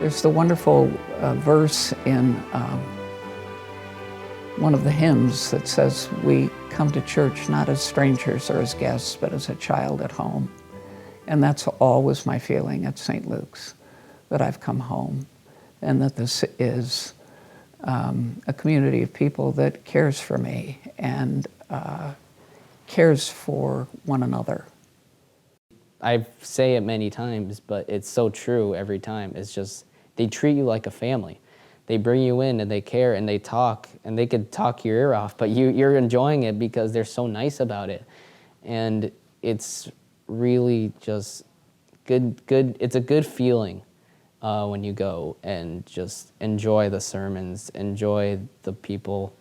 There's the wonderful verse in one of the hymns that says, we come to church not as strangers or as guests, but as a child at home. And that's always my feeling at St. Luke's, that I've come home, and that this is a community of people that cares for me and cares for one another. I say it many times, but it's so true every time. It's just, they treat you like a family. They bring you in and they care and they talk, and they could talk your ear off, but you're enjoying it because they're so nice about it. And it's really just good. It's a good feeling when you go and just enjoy the sermons, enjoy the people,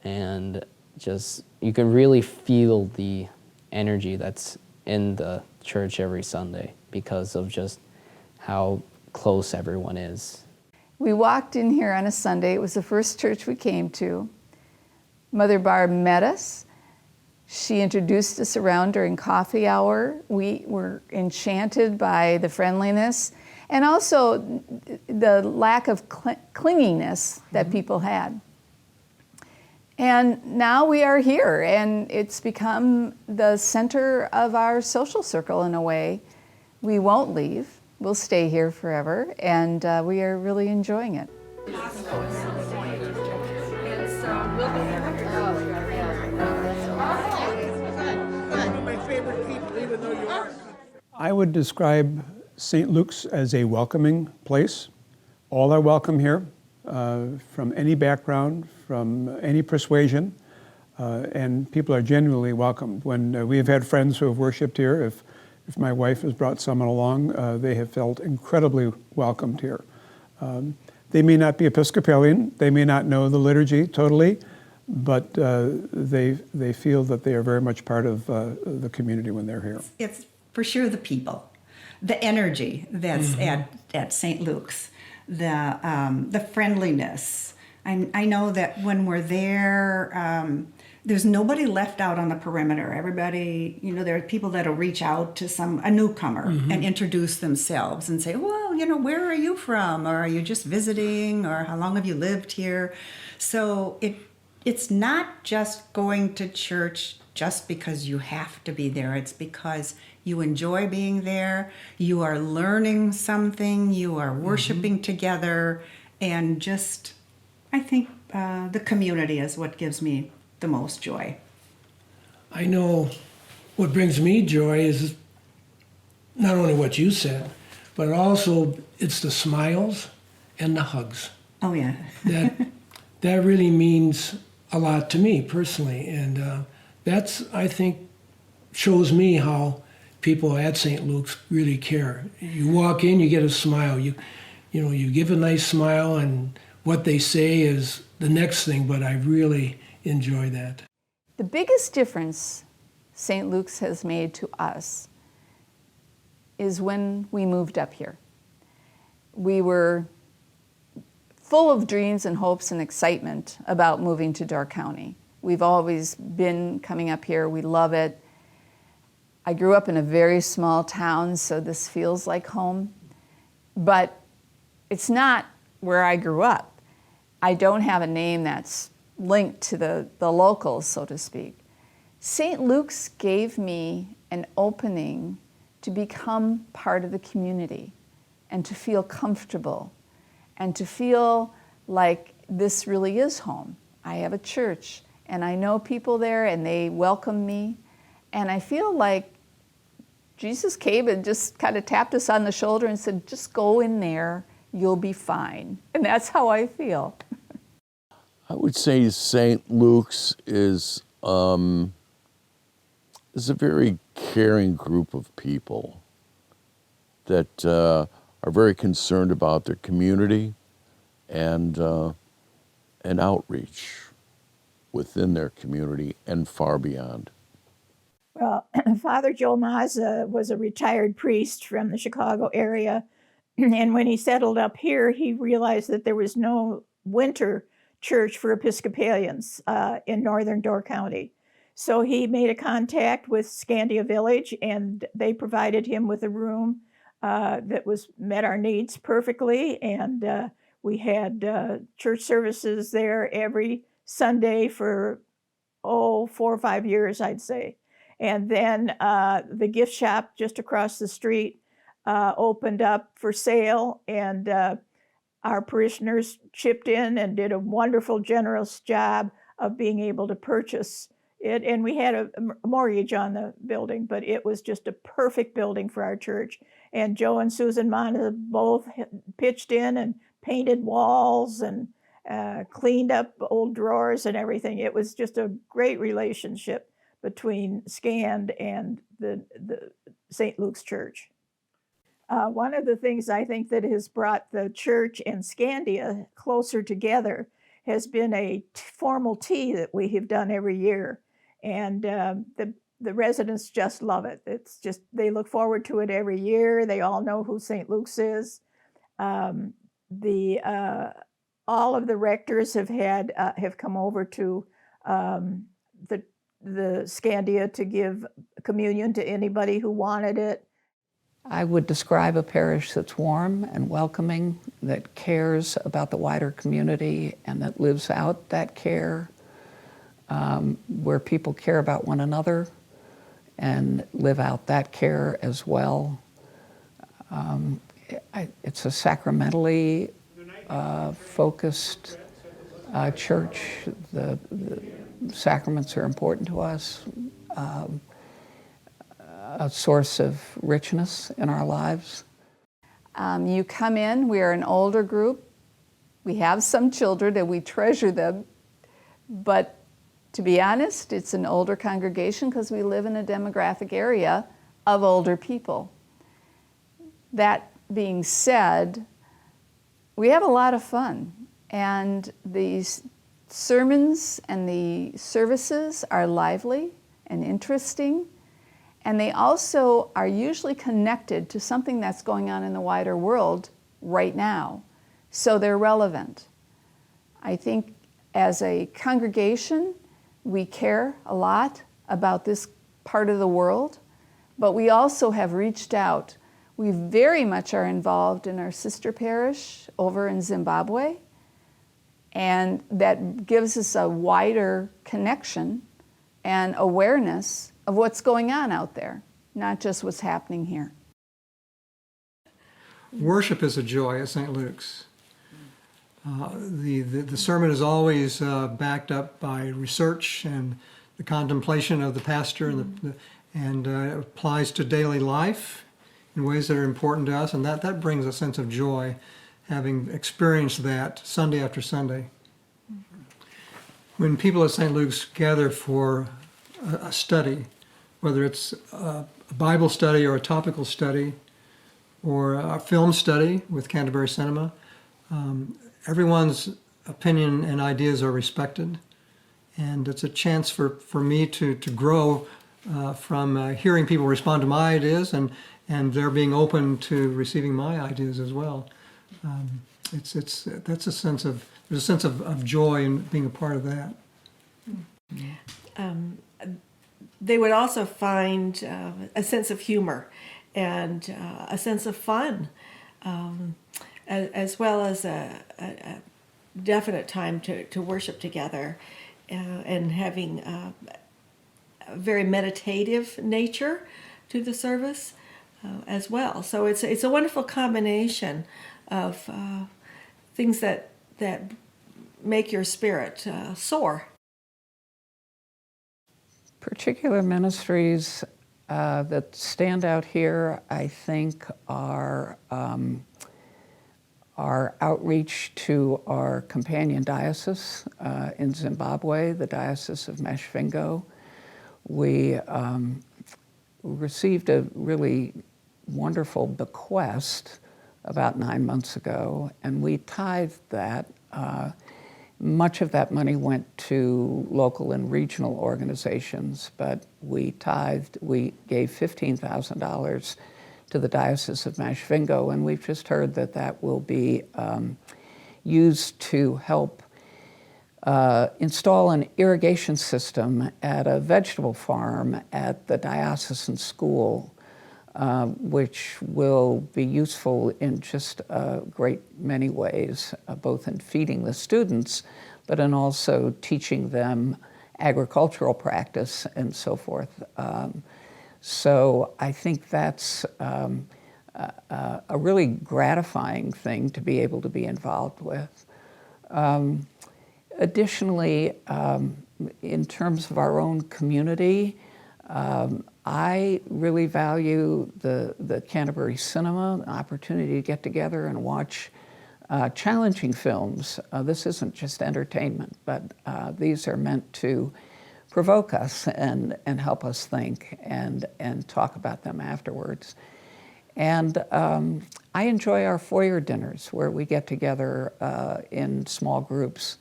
and just, you can really feel the energy that's in the church every Sunday because of just how close everyone is. We walked in here on a Sunday. It was the first church we came to. Mother Barb met us. She introduced us around during coffee hour. We were enchanted by the friendliness and also the lack of clinginess that people had. And now we are here, and it's become the center of our social circle in a way. We won't leave. We'll stay here forever, and we are really enjoying it. I would describe St. Luke's as a welcoming place. All are welcome here, from any background, from any persuasion, and people are genuinely welcomed. When we've had friends who have worshiped here, if my wife has brought someone along, they have felt incredibly welcomed here. They may not be Episcopalian, they may not know the liturgy totally, but they feel that they are very much part of the community when they're here. It's for sure the people, the energy that's at St. Luke's, the friendliness. I know that when we're there, there's nobody left out on the perimeter. Everybody, there are people that'll reach out to a newcomer and introduce themselves and say, well, where are you from? Or are you just visiting? Or how long have you lived here? So it's not just going to church just because you have to be there. It's because you enjoy being there. You are learning something. You are worshiping together. And just, I think the community is what gives me the most joy. I know what brings me joy is not only what you said, but also it's the smiles and the hugs. Oh yeah. that really means a lot to me personally, and that's, I think, shows me how people at St. Luke's really care. You walk in, you get a smile. You give a nice smile, and what they say is the next thing, but I really enjoy that. The biggest difference St. Luke's has made to us is when we moved up here. We were full of dreams and hopes and excitement about moving to Door County. We've always been coming up here. We love it. I grew up in a very small town, so this feels like home. But it's not where I grew up. I don't have a name that's linked to the locals, so to speak. St. Luke's gave me an opening to become part of the community and to feel comfortable and to feel like this really is home. I have a church and I know people there and they welcome me, and I feel like Jesus came and just kind of tapped us on the shoulder and said, just go in there, you'll be fine. And that's how I feel. I would say St. Luke's is a very caring group of people that are very concerned about their community and outreach within their community and far beyond. Well, Father Joe Mazza was a retired priest from the Chicago area, and when he settled up here, he realized that there was no winter church for Episcopalians in northern Door County. So he made a contact with Scandia Village, and they provided him with a room that met our needs perfectly, and we had church services there every Sunday for 4 or 5 years, I'd say. And then the gift shop just across the street opened up for sale, and our parishioners chipped in and did a wonderful, generous job of being able to purchase it. And we had a mortgage on the building, but it was just a perfect building for our church. And Joe and Susan Monta both pitched in and painted walls and cleaned up old drawers and everything. It was just a great relationship between Scand and the St. Luke's Church. One of the things I think that has brought the church and Scandia closer together has been a formal tea that we have done every year. And the residents just love it. It's just, they look forward to it every year. They all know who St. Luke's is. All of the rectors have come over to the Scandia to give communion to anybody who wanted it. I would describe a parish that's warm and welcoming, that cares about the wider community and that lives out that care, where people care about one another and live out that care as well. It's a sacramentally focused church. The sacraments are important to us. A source of richness in our lives. You come in, we are an older group. We have some children and we treasure them. But to be honest, it's an older congregation because we live in a demographic area of older people. That being said, we have a lot of fun. And these sermons and the services are lively and interesting. And they also are usually connected to something that's going on in the wider world right now. So they're relevant. I think as a congregation, we care a lot about this part of the world, but we also have reached out. We very much are involved in our sister parish over in Zimbabwe, and that gives us a wider connection and awareness of what's going on out there, not just what's happening here. Worship is a joy at St. Luke's. The sermon is always backed up by research and the contemplation of the pastor, and it applies to daily life in ways that are important to us, and that brings a sense of joy, having experienced that Sunday after Sunday. When people at St. Luke's gather for a study, whether it's a Bible study or a topical study or a film study with Canterbury Cinema, everyone's opinion and ideas are respected. And it's a chance for me to grow from hearing people respond to my ideas and they're being open to receiving my ideas as well. There's a sense of joy in being a part of that. They would also find a sense of humor and a sense of fun, as well as a definite time to worship together, and having a very meditative nature to the service as well. So it's a wonderful combination of things that make your spirit soar. Particular ministries that stand out here, I think, are our outreach to our companion diocese in Zimbabwe, the Diocese of Mashvingo. We received a really wonderful bequest about 9 months ago, and we tithed that. Much of that money went to local and regional organizations, but we gave $15,000 to the Diocese of Mashvingo, and we've just heard that will be used to help install an irrigation system at a vegetable farm at the diocesan school which will be useful in just a great many ways, both in feeding the students, but in also teaching them agricultural practice and so forth. So I think that's a really gratifying thing to be able to be involved with. Additionally, in terms of our own community, I really value the Canterbury Cinema, the opportunity to get together and watch challenging films. This isn't just entertainment, but these are meant to provoke us and help us think and talk about them afterwards. And I enjoy our foyer dinners where we get together in small groups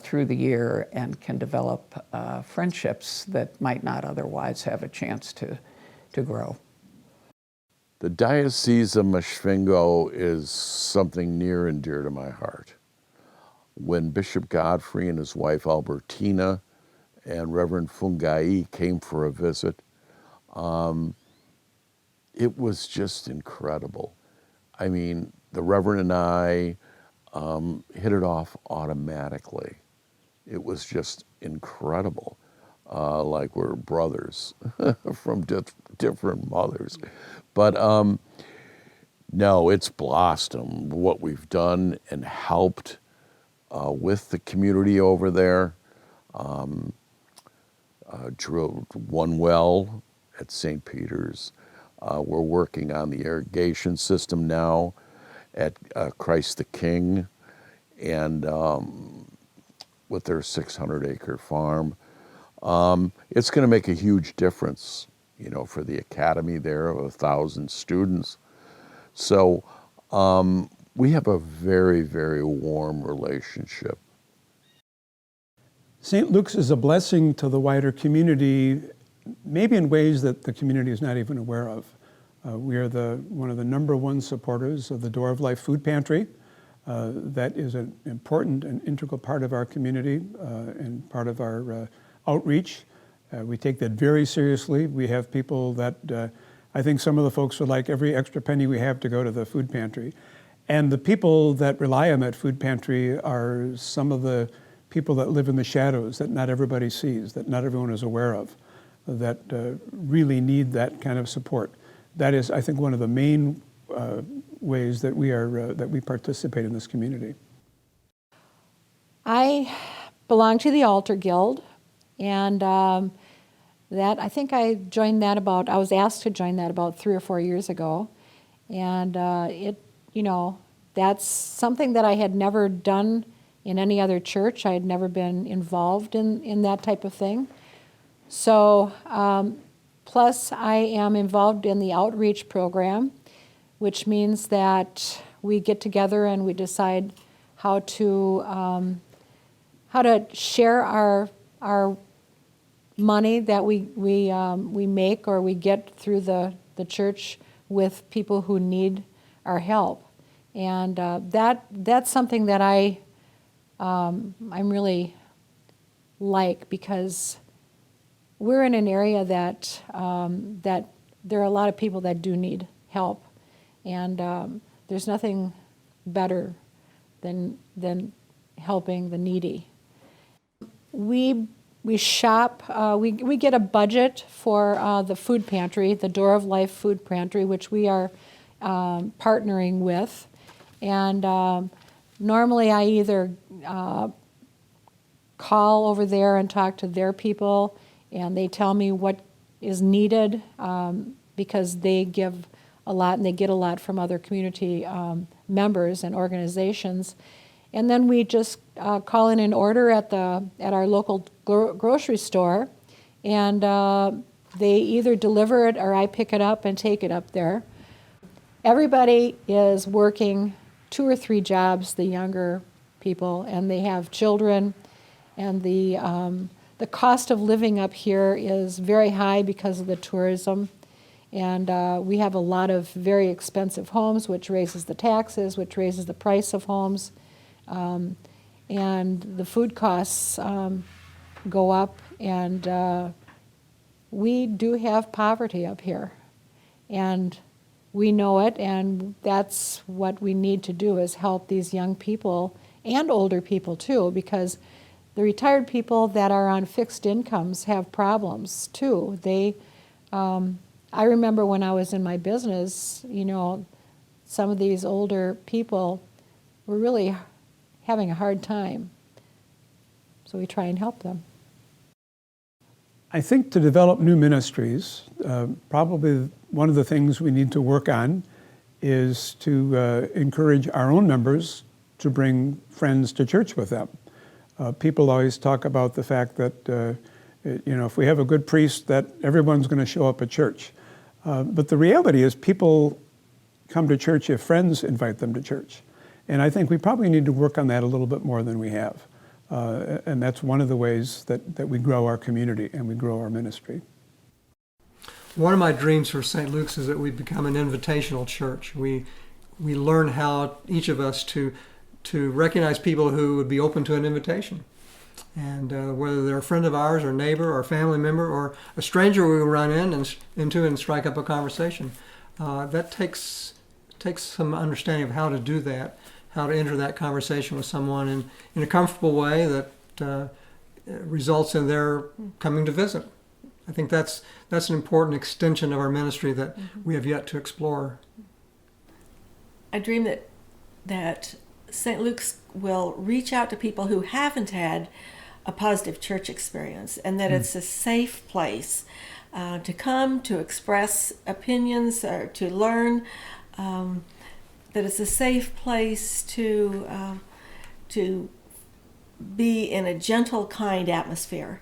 through the year and can develop friendships that might not otherwise have a chance to grow. The Diocese of Mashpingo is something near and dear to my heart. When Bishop Godfrey and his wife Albertina and Reverend Fungai came for a visit, it was just incredible. I mean, the Reverend and I hit it off automatically. It was just incredible, like we're brothers from different mothers. But no, it's blossomed what we've done and helped with the community over there. Drilled one well at St. Peter's. We're working on the irrigation system now at Christ the King, and with their 600-acre farm. It's going to make a huge difference, you know, for the academy there of 1,000 students. So we have a very, very warm relationship. St. Luke's is a blessing to the wider community, maybe in ways that the community is not even aware of. We are one of the #1 supporters of the Door of Life Food Pantry. That is an important and integral part of our community and part of our outreach. We take that very seriously. We have people that I think some of the folks would like every extra penny we have to go to the food pantry. And the people that rely on that food pantry are some of the people that live in the shadows that not everybody sees, that not everyone is aware of, that really need that kind of support. That is, I think, one of the main ways that we participate in this community. I belong to the Altar Guild, and that I think I joined that I was asked to join that about 3 or 4 years ago, and that's something that I had never done in any other church. I had never been involved in that type of thing. So, plus I am involved in the outreach program, which means that we get together and we decide how to share our money that we make or we get through the church with people who need our help, and that's something that I'm really like, because we're in an area that there are a lot of people that do need help, and there's nothing better than helping the needy. We shop. We get a budget for the food pantry, the Door of Life Food Pantry, which we are partnering with, and normally I either call over there and talk to their people, and they tell me what is needed, because they give a lot and they get a lot from other community members and organizations. And then we just call in an order at our local grocery store, and they either deliver it or I pick it up and take it up there. Everybody is working 2 or 3 jobs, the younger people, and they have children, and the cost of living up here is very high because of the tourism, and we have a lot of very expensive homes, which raises the taxes, which raises the price of homes, and the food costs go up, and we do have poverty up here, And we know it, and that's what we need to do, is help these young people and older people too, because the retired people that are on fixed incomes have problems too. I remember when I was in my business, some of these older people were really having a hard time. So we try and help them. I think to develop new ministries, probably one of the things we need to work on is to encourage our own members to bring friends to church with them. People always talk about the fact that, if we have a good priest, that everyone's going to show up at church. But the reality is people come to church if friends invite them to church. And I think we probably need to work on that a little bit more than we have. And that's one of the ways that we grow our community and we grow our ministry. One of my dreams for St. Luke's is that we become an invitational church. We learn how, each of us, to recognize people who would be open to an invitation. And whether they're a friend of ours or neighbor or family member or a stranger we will run into and strike up a conversation. That takes some understanding of how to do that, how to enter that conversation with someone in a comfortable way that results in their coming to visit. I think that's an important extension of our ministry that we have yet to explore. I dream that St. Luke's will reach out to people who haven't had a positive church experience, and that it's a safe place to come, to express opinions, or to learn, that it's a safe place to be in a gentle, kind atmosphere,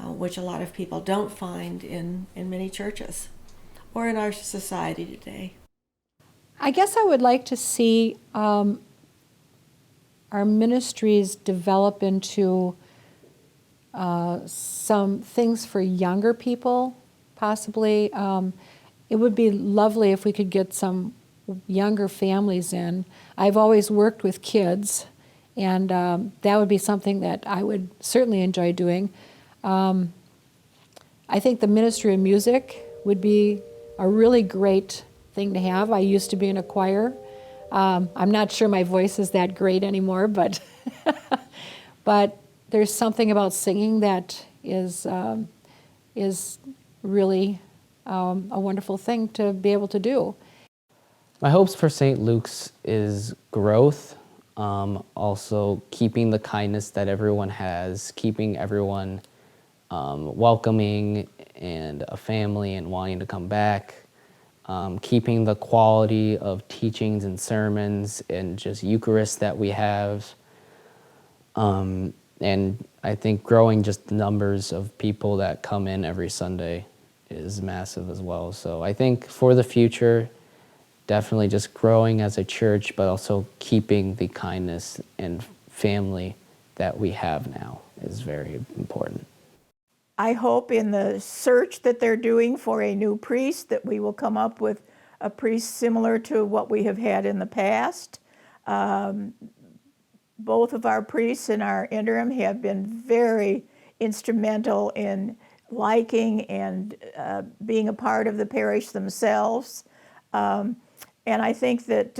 which a lot of people don't find in many churches or in our society today. I guess I would like to see our ministries develop into some things for younger people, possibly. It would be lovely if we could get some younger families in. I've always worked with kids, and that would be something that I would certainly enjoy doing. I think the ministry of music would be a really great thing to have. I used to be in a choir. I'm not sure my voice is that great anymore, but but there's something about singing that is really a wonderful thing to be able to do. My hopes for St. Luke's is growth, also keeping the kindness that everyone has, keeping everyone welcoming and a family and wanting to come back, keeping the quality of teachings and sermons and just Eucharist that we have, and I think growing just the numbers of people that come in every Sunday is massive as well. So I think for the future, definitely just growing as a church, but also keeping the kindness and family that we have now is very important. I hope in the search that they're doing for a new priest that we will come up with a priest similar to what we have had in the past. Both of our priests in our interim have been very instrumental in liking and being a part of the parish themselves. And I think that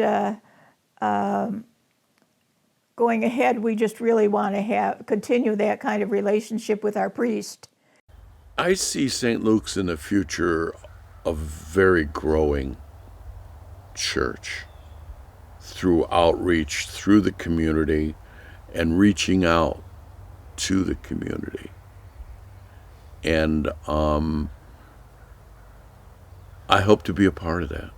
going ahead, we just really want to continue that kind of relationship with our priest. I see St. Luke's in the future a very growing church through outreach, through the community, and reaching out to the community. And I hope to be a part of that.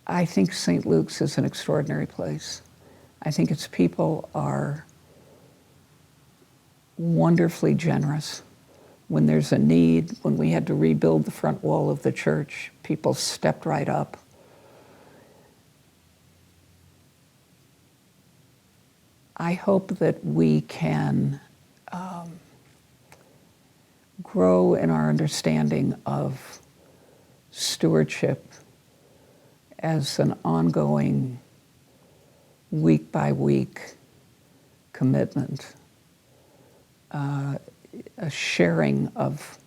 I think St. Luke's is an extraordinary place. I think its people are wonderfully generous. When there's a need, when we had to rebuild the front wall of the church, people stepped right up. I hope that we can grow in our understanding of stewardship as an ongoing, week by week commitment, a sharing of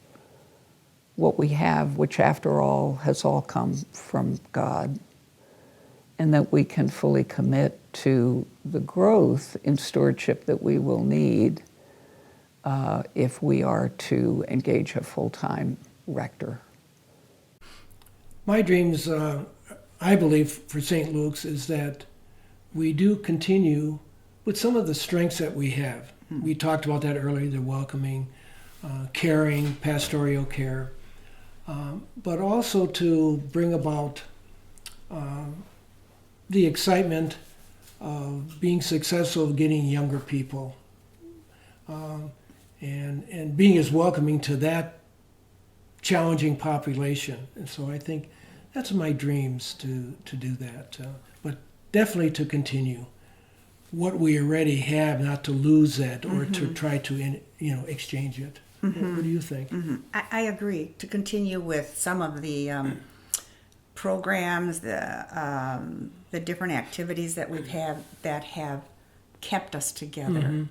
what we have, which after all has all come from God, and that we can fully commit to the growth in stewardship that we will need if we are to engage a full-time rector. My dreams, I believe, for St. Luke's is that we do continue with some of the strengths that we have. We talked about that earlier, the welcoming, caring, pastoral care, but also to bring about the excitement of being successful, of getting younger people, and being as welcoming to that challenging population. And so I think that's my dreams to do that, but definitely to continue what we already have, not to lose that or to try to exchange it. What do you think? I agree, to continue with some of the programs, the different activities that we've had that have kept us together.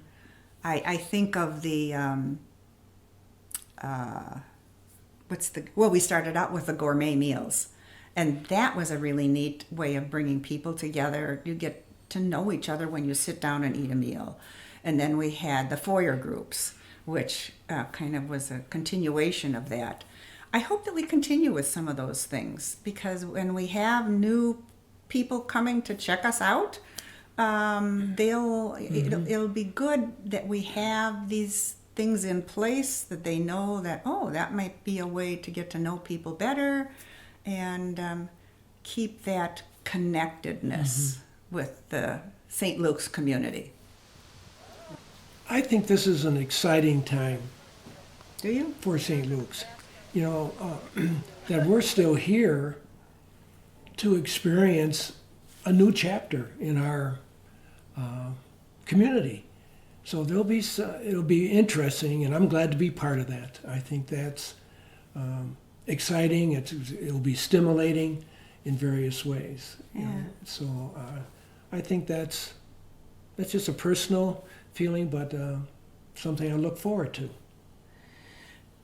I think of the we started out with the gourmet meals, and that was a really neat way of bringing people together. You get to know each other when you sit down and eat a meal. And then we had the foyer groups, which kind of was a continuation of that. I hope that we continue with some of those things, because when we have new people coming to check us out, it'll be good that we have these things in place, that they know that, oh, that might be a way to get to know people better and keep that connectedness with the St. Luke's community. I think this is an exciting time. Do you? For St. Luke's. That we're still here to experience a new chapter in our community. So it'll be interesting, and I'm glad to be part of that. I think that's exciting. It'll be stimulating in various ways. So I think that's just a personal feeling, but something I look forward to.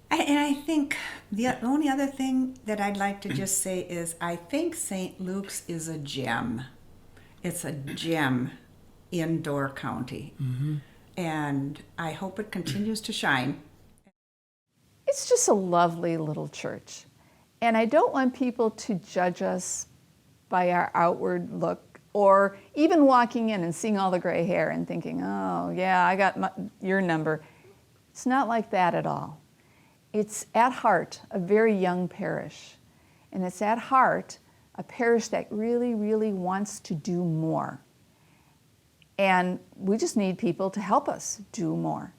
And I think the only other thing that I'd like to just say is I think St. Luke's is a gem. It's a gem in Door County. And I hope it continues to shine. It's just a lovely little church. And I don't want people to judge us by our outward look, or even walking in and seeing all the gray hair and thinking, oh, yeah, I got your number. It's not like that at all. It's at heart a very young parish. And it's at heart a parish that really, really wants to do more. And we just need people to help us do more.